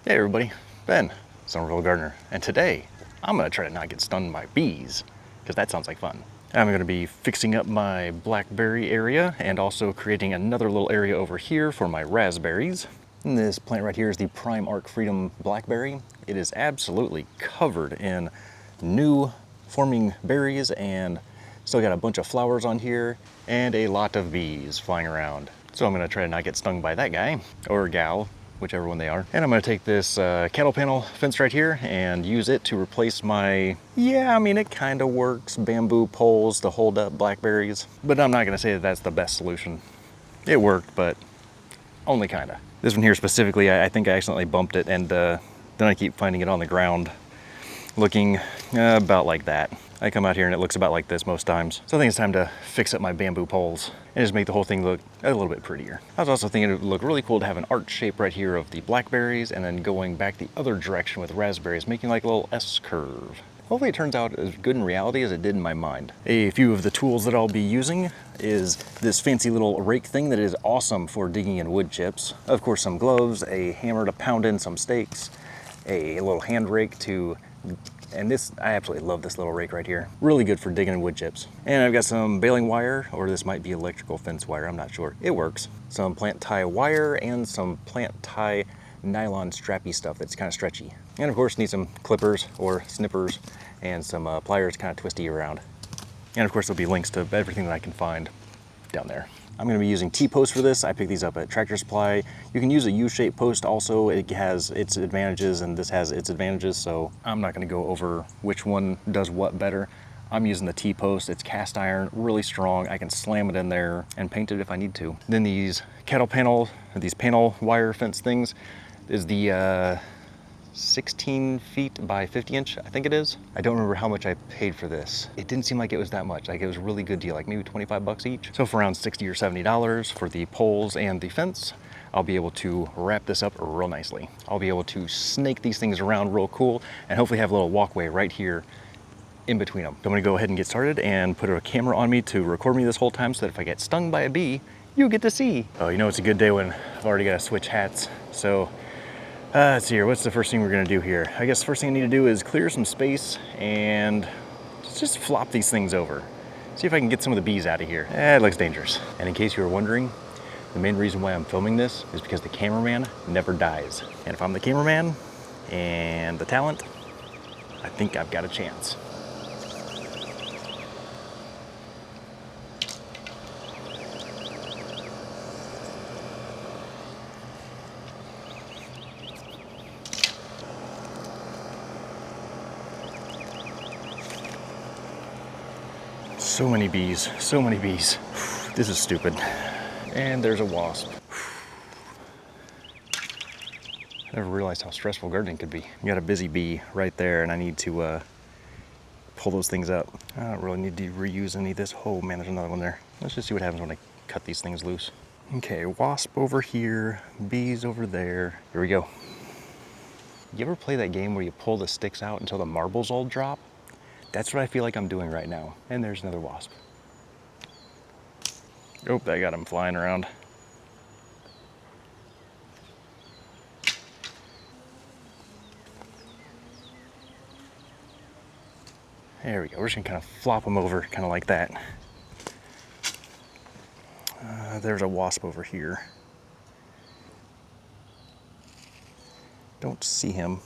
Hey everybody, Ben, Summerville Gardener, and today I'm going to try to not get stung by bees, because that sounds like fun. I'm going to be fixing up my Blackberry area and also creating another little area over here for my Raspberries. And this plant right here is the Prime Ark Freedom Blackberry. It is absolutely covered in new forming berries and still got a bunch of flowers on here and a lot of bees flying around. So I'm going to try to not get stung by that guy or gal, whichever one they are. And I'm gonna take this cattle panel fence right here and use it to replace my, it kind of works, bamboo poles to hold up blackberries. But I'm not gonna say that that's the best solution. It worked, but only kinda. This one here specifically, I think I accidentally bumped it, and then I keep finding it on the ground looking about like that. I come out here and it looks about like this most times. So I think it's time to fix up my bamboo poles and just make the whole thing look a little bit prettier. I was also thinking it would look really cool to have an arch shape right here of the blackberries and then going back the other direction with raspberries, making like a little S curve. Hopefully it turns out as good in reality as it did in my mind. A few of the tools that I'll be using is this fancy little rake thing that is awesome for digging in wood chips. Of course, some gloves, a hammer to pound in some stakes, a little hand rake to, and this, I absolutely love this little rake right here. Really good for digging in wood chips. And I've got some baling wire, or this might be electrical fence wire, I'm not sure. It works. Some plant tie wire and some plant tie nylon strappy stuff that's kind of stretchy. And of course need some clippers or snippers and some pliers kind of twisty around. And of course there'll be links to everything that I can find down there. I'm going to be using T-posts for this. I picked these up at Tractor Supply. You can use a U-shaped post also. It has its advantages and this has its advantages, so I'm not going to go over which one does what better. I'm using the T-post. It's cast iron, really strong. I can slam it in there and paint it if I need to. Then these cattle panel, these panel wire fence things is the 16 feet by 50 inch, I think it is. I don't remember how much I paid for this. It didn't seem like it was that much. Like it was a really good deal, like maybe 25 bucks each. So for around 60 or $70 for the poles and the fence, I'll be able to wrap this up real nicely. I'll be able to snake these things around real cool and hopefully have a little walkway right here in between them. So I'm gonna go ahead and get started and put a camera on me to record me this whole time so that if I get stung by a bee, you get to see. Oh, you know it's a good day when I've already got to switch hats. So let's see here, what's the first thing we're gonna do here? I guess the first thing I need to do is clear some space and just flop these things over. See if I can get some of the bees out of here. It looks dangerous. And in case you were wondering, the main reason why I'm filming this is because the cameraman never dies. And if I'm the cameraman and the talent, I think I've got a chance. So many bees, so many bees. This is stupid. And there's a wasp. I never realized how stressful gardening could be. You got a busy bee right there and I need to pull those things up. I don't really need to reuse any of this. Oh man, there's another one there. Let's just see what happens when I cut these things loose. Okay, wasp over here, bees over there. Here we go. You ever play that game where you pull the sticks out until the marbles all drop? That's what I feel like I'm doing right now. And there's another wasp. Oh, I got him flying around. There we go. We're just gonna kind of flop them over, kind of like that. There's a wasp over here. Don't see him.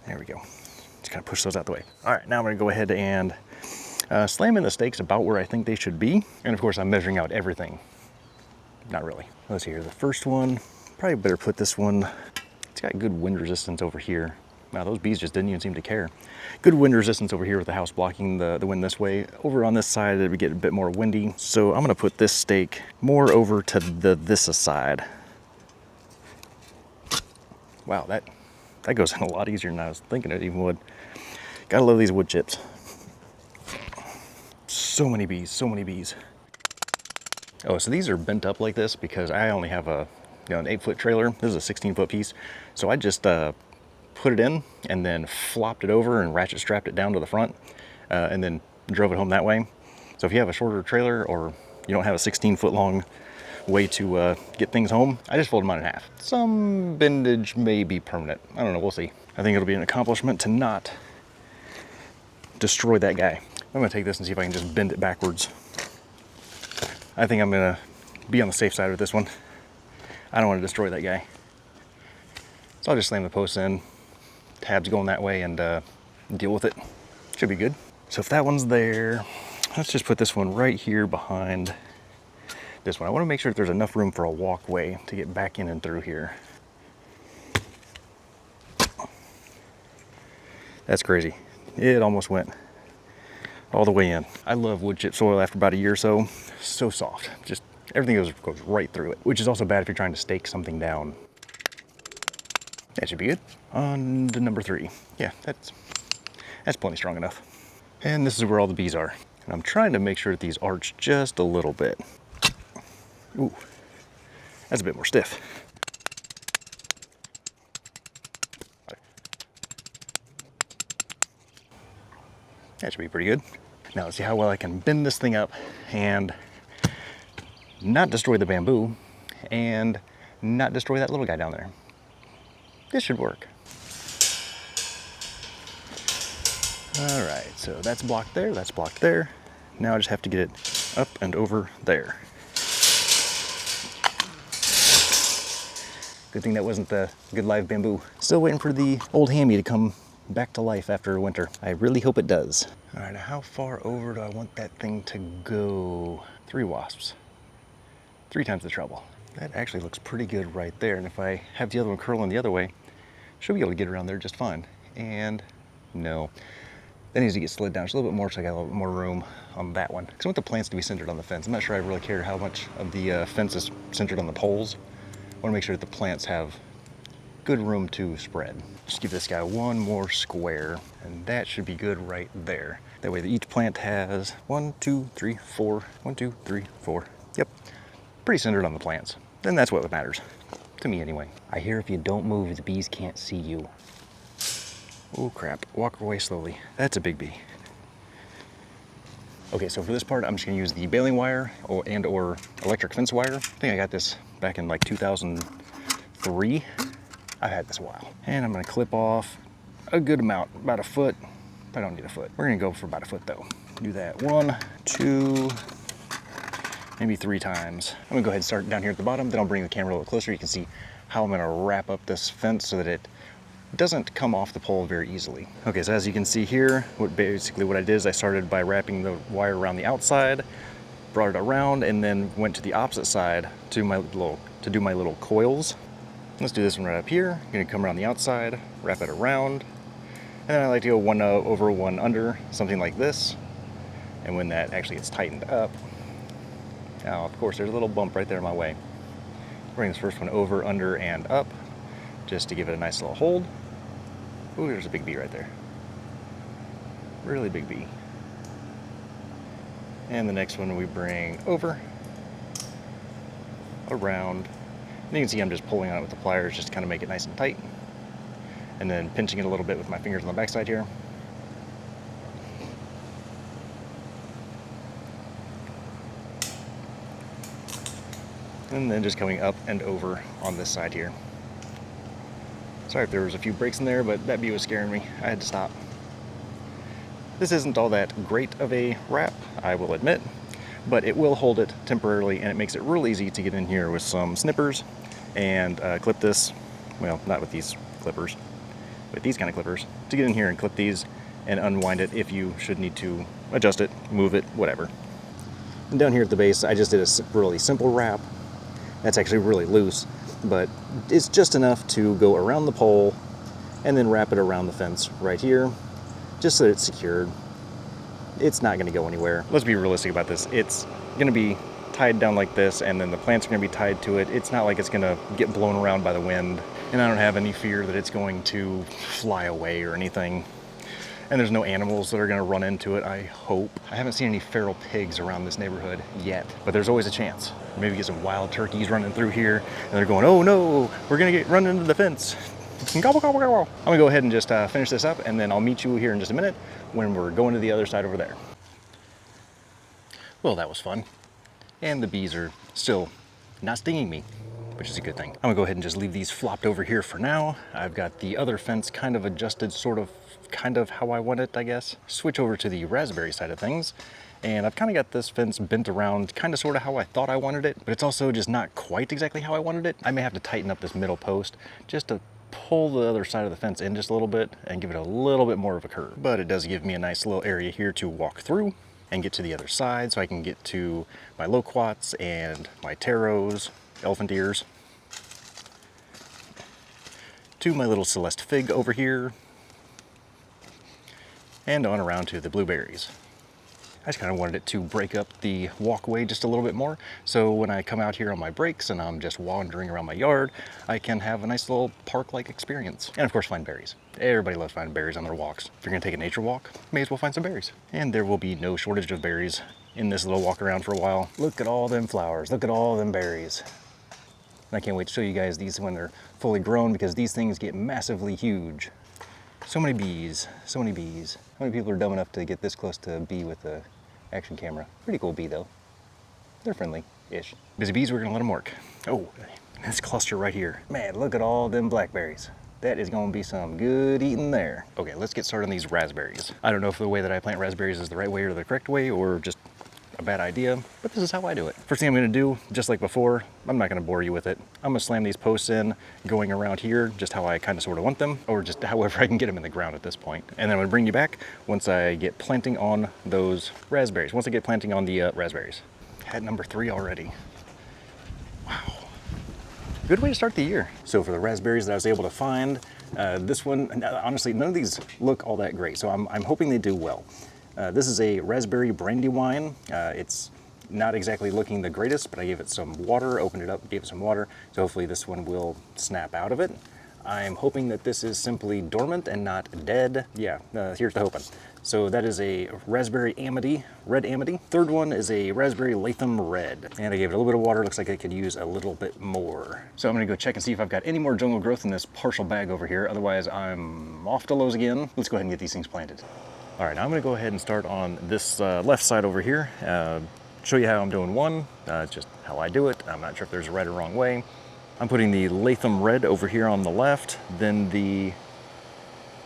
There we go. Just kind of push those out the way. All right, now I'm gonna go ahead and slam in the stakes about where I think they should be. And of course, I'm measuring out everything. Not really. Let's see here, the first one, probably better put this one, it's got good wind resistance over here. Wow, those bees just didn't even seem to care. Good wind resistance over here with the house blocking the wind this way. Over on this side, it would get a bit more windy. So I'm gonna put this stake more over to this side. Wow, that goes in a lot easier than I was thinking it even would. Gotta love these wood chips. So many bees, so many bees. Oh, so these are bent up like this because I only have an 8-foot trailer. This is a 16-foot piece. So I just put it in and then flopped it over and ratchet strapped it down to the front and then drove it home that way. So if you have a shorter trailer or you don't have a 16-foot long way to get things home. I just folded mine in half. Some bendage may be permanent. I don't know, we'll see. I think it'll be an accomplishment to not destroy that guy. I'm gonna take this and see if I can just bend it backwards. I think I'm gonna be on the safe side with this one. I don't want to destroy that guy. So I'll just slam the posts in, tabs going that way, and deal with it. Should be good. So if that one's there, let's just put this one right here behind this one. I want to make sure that there's enough room for a walkway to get back in and through here. That's crazy. It almost went all the way in. I love wood chip soil after about a year or so. So soft. Just everything goes right through it, which is also bad if you're trying to stake something down. That should be good. On to number 3. Yeah, that's plenty strong enough. And this is where all the bees are. And I'm trying to make sure that these arch just a little bit. Ooh, that's a bit more stiff. That should be pretty good. Now let's see how well I can bend this thing up and not destroy the bamboo and not destroy that little guy down there. This should work. All right, so that's blocked there, that's blocked there. Now I just have to get it up and over there. Good thing that wasn't the good live bamboo. Still waiting for the old hammy to come back to life after winter. I really hope it does. All right, now how far over do I want that thing to go? 3 wasps. 3 times the trouble. That actually looks pretty good right there. And if I have the other one curling the other way, should be able to get around there just fine. And no, that needs to get slid down just a little bit more so I got a little bit more room on that one. Because I want the plants to be centered on the fence. I'm not sure I really care how much of the fence is centered on the poles. I want to make sure that the plants have good room to spread. Just give this guy one more square, and that should be good right there. That way that each plant has 1, 2, 3, 4. 1, 2, 3, 4. Yep, pretty centered on the plants. Then that's what matters, to me anyway. I hear if you don't move, the bees can't see you. Oh crap, walk away slowly. That's a big bee. Okay, so for this part, I'm just gonna use the baling wire or electric fence wire. I think I got this back in like 2003. I've had this a while. And I'm gonna clip off a good amount, about a foot. I don't need a foot. We're gonna go for about a foot though. Do that 1, 2, maybe 3 times. I'm gonna go ahead and start down here at the bottom, then I'll bring the camera a little closer. You can see how I'm gonna wrap up this fence so that it doesn't come off the pole very easily. Okay, so as you can see here, what I did is I started by wrapping the wire around the outside, brought it around, and then went to the opposite side to do my little coils. Let's do this one right up here. I'm gonna come around the outside, wrap it around, and then I like to go 1 over, 1 under, something like this. And when that actually gets tightened up, now of course there's a little bump right there in my way. Bring this first one over, under, and up, just to give it a nice little hold. Ooh, there's a big bee right there. Really big bee. And the next one we bring over, around. And you can see I'm just pulling on it with the pliers just to kind of make it nice and tight. And then pinching it a little bit with my fingers on the backside here. And then just coming up and over on this side here. Sorry if there was a few breaks in there, but that bee was scaring me. I had to stop. This isn't all that great of a wrap, I will admit, but it will hold it temporarily, and it makes it real easy to get in here with some snippers and clip this. Well, not with these clippers, with these kind of clippers, to get in here and clip these and unwind it if you should need to adjust it, move it, whatever. And down here at the base, I just did a really simple wrap. That's actually really loose, but it's just enough to go around the pole and then wrap it around the fence right here, just so that it's secured. It's not gonna go anywhere. Let's be realistic about this. It's gonna be tied down like this, and then the plants are gonna be tied to it. It's not like it's gonna get blown around by the wind, and I don't have any fear that it's going to fly away or anything. And there's no animals that are gonna run into it, I hope. I haven't seen any feral pigs around this neighborhood yet, but there's always a chance. Maybe get some wild turkeys running through here, and they're going, oh no, we're gonna get run into the fence. Gobble, gobble, gobble. I'm gonna go ahead and just finish this up, and then I'll meet you here in just a minute when we're going to the other side over there. Well, that was fun. And the bees are still not stinging me, which is a good thing. I'm gonna go ahead and just leave these flopped over here for now. I've got the other fence kind of adjusted, kind of how I want it, I guess. Switch over to the raspberry side of things. And I've kind of got this fence bent around kind of sort of how I thought I wanted it, but it's also just not quite exactly how I wanted it. I may have to tighten up this middle post just to pull the other side of the fence in just a little bit and give it a little bit more of a curve. But it does give me a nice little area here to walk through and get to the other side, so I can get to my loquats and my taros, elephant ears, to my little Celeste fig over here, and on around to the blueberries. I just kind of wanted it to break up the walkway just a little bit more, so when I come out here on my breaks and I'm just wandering around my yard, I can have a nice little park-like experience. And of course, find berries. Everybody loves finding berries on their walks. If you're gonna take a nature walk, may as well find some berries. And there will be no shortage of berries in this little walk around for a while. Look at all them flowers, look at all them berries. And I can't wait to show you guys these when they're fully grown, because these things get massively huge. So many bees, so many bees. How many people are dumb enough to get this close to a bee with a action camera? Pretty cool bee though. They're friendly-ish. Busy bees, we're gonna let them work. Oh, this cluster right here. Man, look at all them blackberries. That is gonna be some good eating there. Okay, let's get started on these raspberries. I don't know if the way that I plant raspberries is the right way or the correct way, or just a bad idea, but this is how I do it. First thing I'm gonna do, just like before, I'm not gonna bore you with it. I'm gonna slam these posts in, going around here, just how I kind of sort of want them, or just however I can get them in the ground at this point. And then I'm gonna bring you back once I get planting on those raspberries. Once I get planting on the raspberries. Hat number 3 already. Wow. Good way to start the year. So for the raspberries that I was able to find, this one, honestly, none of these look all that great, so I'm hoping they do well. This is a raspberry brandy wine. It's not exactly looking the greatest, but I gave it some water, opened it up, gave it some water, so hopefully this one will snap out of it. I'm hoping that this is simply dormant and not dead. Yeah, here's the hoping. So that is a raspberry amity, red amity. Third one is a raspberry Latham red. And I gave it a little bit of water. Looks like I could use a little bit more. So I'm gonna go check and see if I've got any more jungle growth in this partial bag over here. Otherwise, I'm off to Lowe's again. Let's go ahead and get these things planted. All right, now I'm gonna go ahead and start on this left side over here. Show you how I'm doing one. It's just how I do it. I'm not sure if there's a right or wrong way. I'm putting the Latham red over here on the left, then the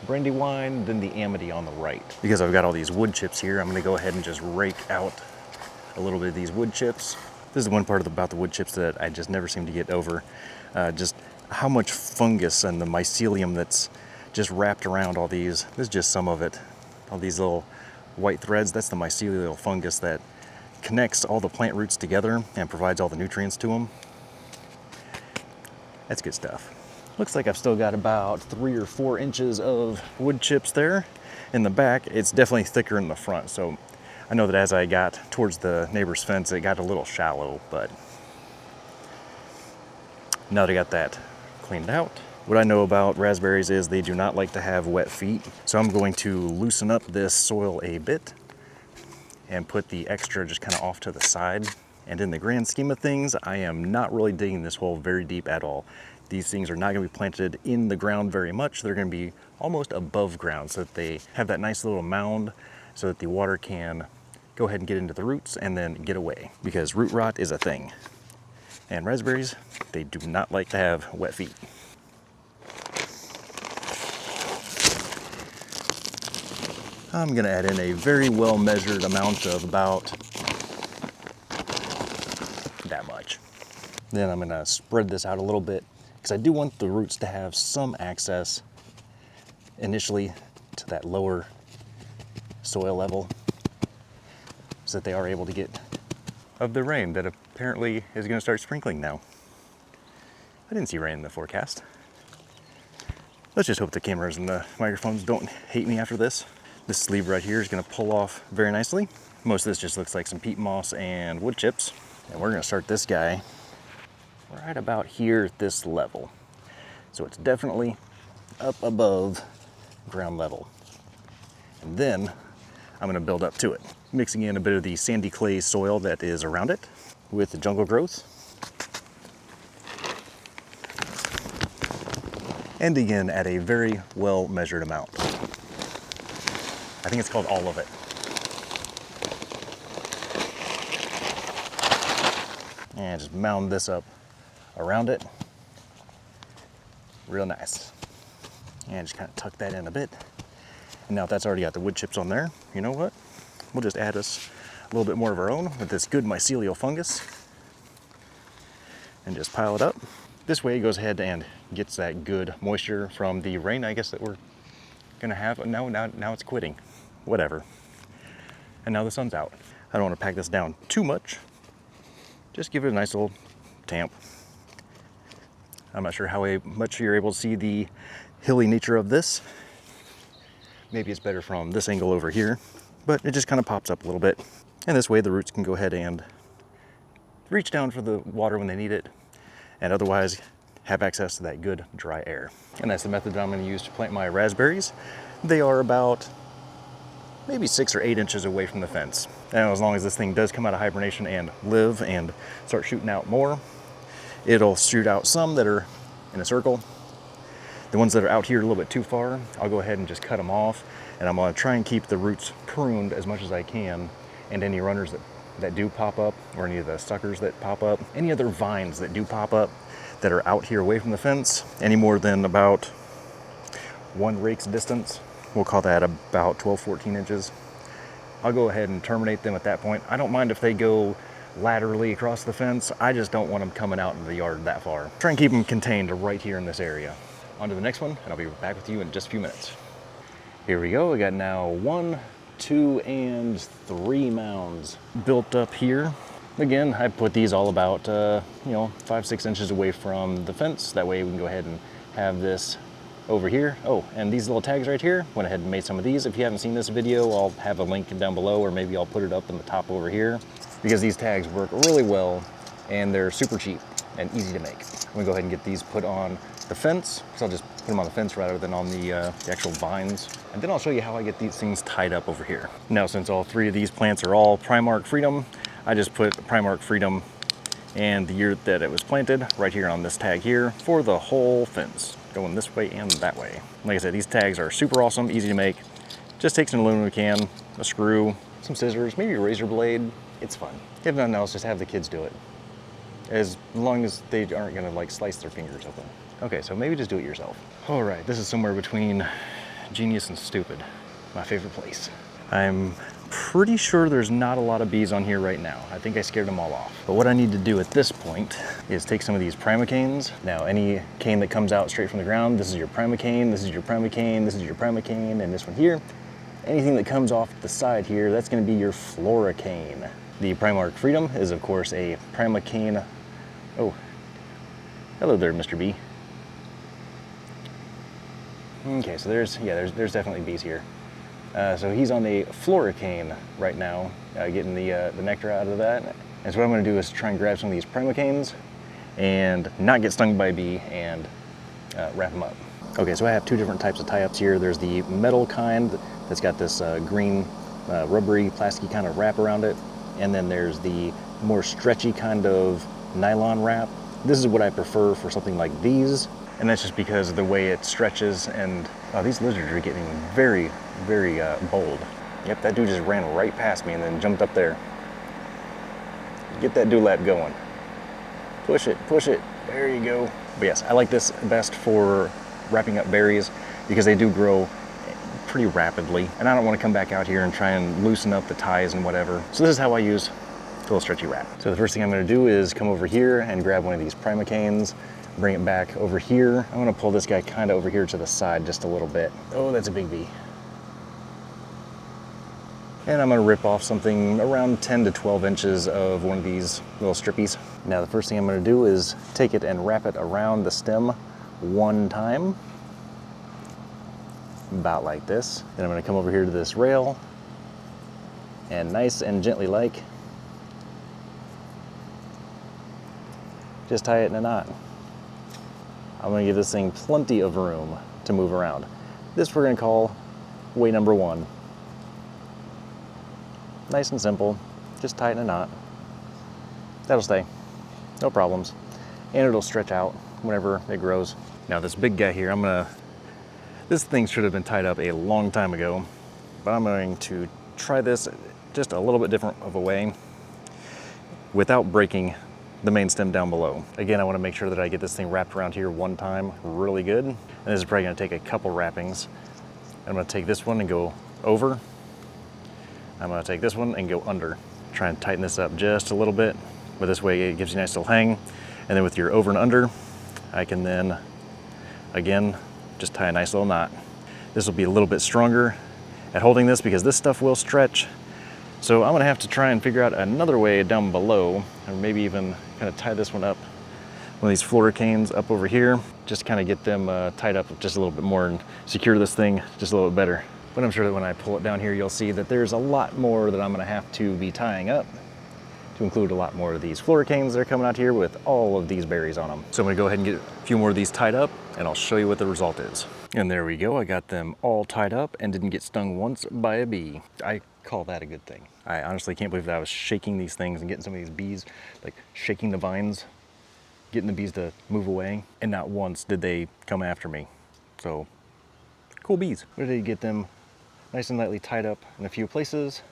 brandy wine, then the amity on the right. Because I've got all these wood chips here, I'm gonna go ahead and just rake out a little bit of these wood chips. This is the one part about the wood chips that I just never seem to get over. Just how much fungus and the mycelium that's just wrapped around all these. This is just some of it. All these little white threads, that's the mycelial fungus that connects all the plant roots together and provides all the nutrients to them. That's good stuff. Looks like I've still got about 3 or 4 inches of wood chips there. In the back, it's definitely thicker in the front, so I know that as I got towards the neighbor's fence, it got a little shallow, but now that I got that cleaned out, what I know about raspberries is they do not like to have wet feet, so I'm going to loosen up this soil a bit and put the extra just kind of off to the side. And in the grand scheme of things, I am not really digging this hole very deep at all. These things are not going to be planted in the ground very much. They're going to be almost above ground so that they have that nice little mound so that the water can go ahead and get into the roots and then get away, because root rot is a thing. And raspberries, they do not like to have wet feet. I'm going to add in a very well measured amount of about that much. Then I'm going to spread this out a little bit because I do want the roots to have some access initially to that lower soil level so that they are able to get of the rain that apparently is going to start sprinkling now. I didn't see rain in the forecast. Let's just hope the cameras and the microphones don't hate me after this. This sleeve right here is going to pull off very nicely. Most of this just looks like some peat moss and wood chips. And we're going to start this guy right about here at this level. So it's definitely up above ground level. And then I'm going to build up to it, mixing in a bit of the sandy clay soil that is around it with the jungle growth. And again, at a very well measured amount. I think it's called all of it. And just mound this up around it. Real nice. And just kind of tuck that in a bit. And now if that's already got the wood chips on there, you know what? We'll just add us a little bit more of our own with this good mycelial fungus. And just pile it up. This way it goes ahead and gets that good moisture from the rain, I guess, that we're gonna have. No, now it's quitting. Whatever. And now the sun's out. I don't want to pack this down too much. Just give it a nice little tamp. I'm not sure how much you're able to see the hilly nature of this. Maybe it's better from this angle over here, but it just kind of pops up a little bit. And this way the roots can go ahead and reach down for the water when they need it, and otherwise have access to that good dry air. And that's the method that I'm going to use to plant my raspberries. They are about maybe 6 or 8 inches away from the fence. Now, as long as this thing does come out of hibernation and live and start shooting out more, it'll shoot out some that are in a circle. The ones that are out here a little bit too far, I'll go ahead and just cut them off, and I'm going to try and keep the roots pruned as much as I can, and any runners that do pop up, or any of the suckers that pop up, any other vines that do pop up that are out here away from the fence, any more than about 1 rake's distance, we'll call that about 12, 14 inches. I'll go ahead and terminate them at that point. I don't mind if they go laterally across the fence. I just don't want them coming out into the yard that far. Try and keep them contained right here in this area. On to the next one, and I'll be back with you in just a few minutes. Here we go. We got now 1, 2, and 3 mounds built up here. Again, I put these all about 5, 6 inches away from the fence. That way we can go ahead and have this over here. Oh, and these little tags right here, went ahead and made some of these. If you haven't seen this video, I'll have a link down below, or maybe I'll put it up in the top over here, because these tags work really well and they're super cheap and easy to make. I'm gonna go ahead and get these put on the fence, so I'll just put them on the fence rather than on the actual vines. And then I'll show you how I get these things tied up over here. Now, since all 3 of these plants are all Prime Ark Freedom, I just put Prime Ark Freedom and the year that it was planted right here on this tag here for the whole fence, going this way and that way. Like I said, these tags are super awesome, easy to make. Just takes an aluminum can, a screw, some scissors, maybe a razor blade. It's fun. If nothing else, just have the kids do it. As long as they aren't gonna like slice their fingers open. Okay, so maybe just do it yourself. All right, this is somewhere between genius and stupid. My favorite place. I'm pretty sure there's not a lot of bees on here right now. I think I scared them all off. But what I need to do at this point is take some of these primocanes. Now, any cane that comes out straight from the ground, this is your primocane, this is your primocane, this is your primocane, and this one here. Anything that comes off the side here, that's gonna be your floricane. The Prime Ark Freedom is, of course, a primocane. Oh, hello there, Mr. Bee. Okay, so there's definitely bees here. So he's on a floricane right now, getting the nectar out of that. And so what I'm going to do is try and grab some of these primocanes and not get stung by a bee and wrap them up. Okay, so I have 2 different types of tie-ups here. There's the metal kind that's got this green, rubbery, plasticky kind of wrap around it. And then there's the more stretchy kind of nylon wrap. This is what I prefer for something like these. And that's just because of the way it stretches, and these lizards are getting very, very bold. Yep, that dude just ran right past me and then jumped up there. Get that dewlap going. Push it, there you go. But yes, I like this best for wrapping up berries because they do grow pretty rapidly. And I don't want to come back out here and try and loosen up the ties and whatever. So this is how I use a little stretchy wrap. So the first thing I'm going to do is come over here and grab one of these primocanes, bring it back over here. I'm gonna pull this guy kind of over here to the side just a little bit. Oh, that's a big bee. And I'm gonna rip off something around 10 to 12 inches of one of these little strippies. Now the first thing I'm gonna do is take it and wrap it around the stem 1 time. About like this. Then I'm gonna come over here to this rail and nice and gently like, just tie it in a knot. I'm gonna give this thing plenty of room to move around. This we're gonna call way number 1. Nice and simple, just tie it in a knot. That'll stay, no problems. And it'll stretch out whenever it grows. Now this big guy here, this thing should have been tied up a long time ago, but I'm going to try this just a little bit different of a way without breaking the main stem down below. Again, I want to make sure that I get this thing wrapped around here one time really good. And this is probably going to take a couple wrappings. I'm going to take this one and go over. I'm going to take this one and go under. Try and tighten this up just a little bit, but this way it gives you a nice little hang. And then with your over and under, I can then, again, just tie a nice little knot. This will be a little bit stronger at holding this because this stuff will stretch. So I'm gonna have to try and figure out another way down below, or maybe even kind of tie this one up, one of these fluorocanes up over here, just kind of get them tied up just a little bit more and secure this thing just a little bit better. But I'm sure that when I pull it down here, you'll see that there's a lot more that I'm gonna have to be tying up, to include a lot more of these fluorocanes that are coming out here with all of these berries on them. So I'm gonna go ahead and get a few more of these tied up, and I'll show you what the result is. And there we go, I got them all tied up and didn't get stung once by a bee. I call that a good thing. I honestly can't believe that I was shaking these things and getting some of these bees, like shaking the vines, getting the bees to move away, and not once did they come after me. So, cool bees. But I did get them nice and lightly tied up in a few places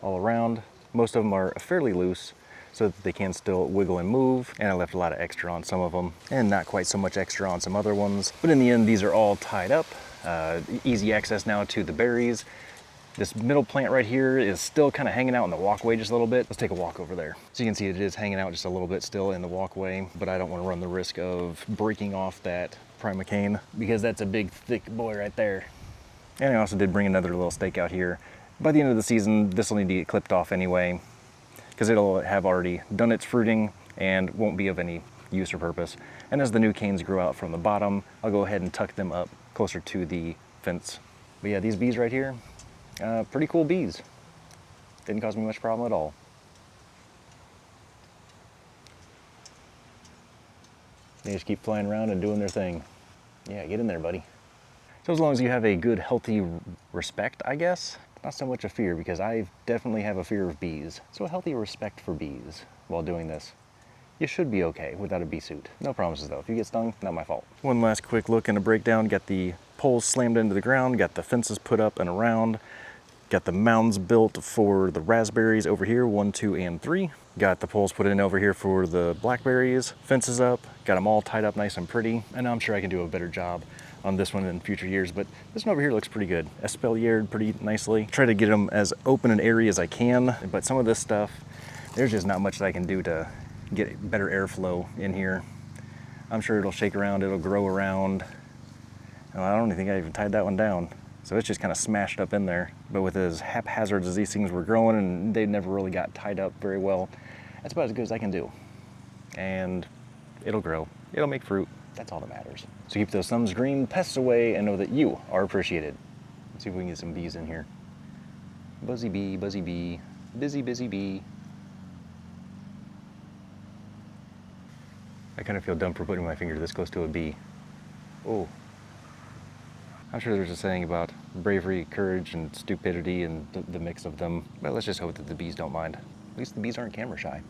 all around. Most of them are fairly loose so that they can still wiggle and move, and I left a lot of extra on some of them and not quite so much extra on some other ones. But in the end, these are all tied up. Easy access now to the berries. This middle plant right here is still kind of hanging out in the walkway just a little bit. Let's take a walk over there. So you can see it is hanging out just a little bit still in the walkway, but I don't want to run the risk of breaking off that Prime Ark because that's a big thick boy right there. And I also did bring another little stake out here. By the end of the season, this will need to get clipped off anyway, because it'll have already done its fruiting and won't be of any use or purpose. And as the new canes grow out from the bottom, I'll go ahead and tuck them up closer to the fence. But yeah, these bees right here, pretty cool bees. Didn't cause me much problem at all. They just keep flying around and doing their thing. Yeah, get in there, buddy. So as long as you have a good, healthy respect, I guess, not so much a fear, because I definitely have a fear of bees. So a healthy respect for bees while doing this, you should be okay without a bee suit. No promises though. If you get stung, not my fault. One last quick look and a breakdown. Got the poles slammed into the ground, got the fences put up and around, got the mounds built for the raspberries over here, 1, 2, and 3. Got the poles put in over here for the blackberries, fences up, got them all tied up nice and pretty. And I'm sure I can do a better job on this one in future years, but this one over here looks pretty good. Espaliered pretty nicely. Try to get them as open and airy as I can, but some of this stuff, there's just not much that I can do to get better airflow in here. I'm sure it'll shake around, it'll grow around. And I don't even think I even tied that one down. So it's just kind of smashed up in there. But with as haphazard as these things were growing and they never really got tied up very well, that's about as good as I can do. And it'll grow, it'll make fruit. That's all that matters. So keep those thumbs green, pests away, and know that you are appreciated. Let's see if we can get some bees in here. Buzzy bee, busy, busy bee. I kind of feel dumb for putting my finger this close to a bee. Oh. I'm sure there's a saying about bravery, courage, and stupidity and the mix of them, but let's just hope that the bees don't mind. At least the bees aren't camera shy.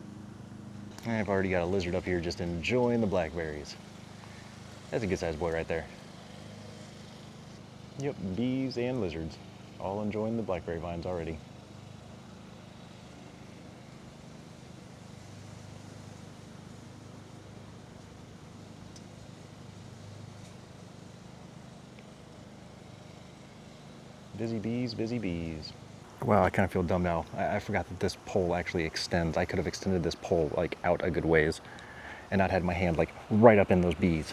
I've already got a lizard up here just enjoying the blackberries. That's a good sized boy right there. Yep, bees and lizards, all enjoying the blackberry vines already. Busy bees, busy bees. Wow, I kind of feel dumb now. I forgot that this pole actually extends. I could have extended this pole like out a good ways and not had my hand like right up in those bees.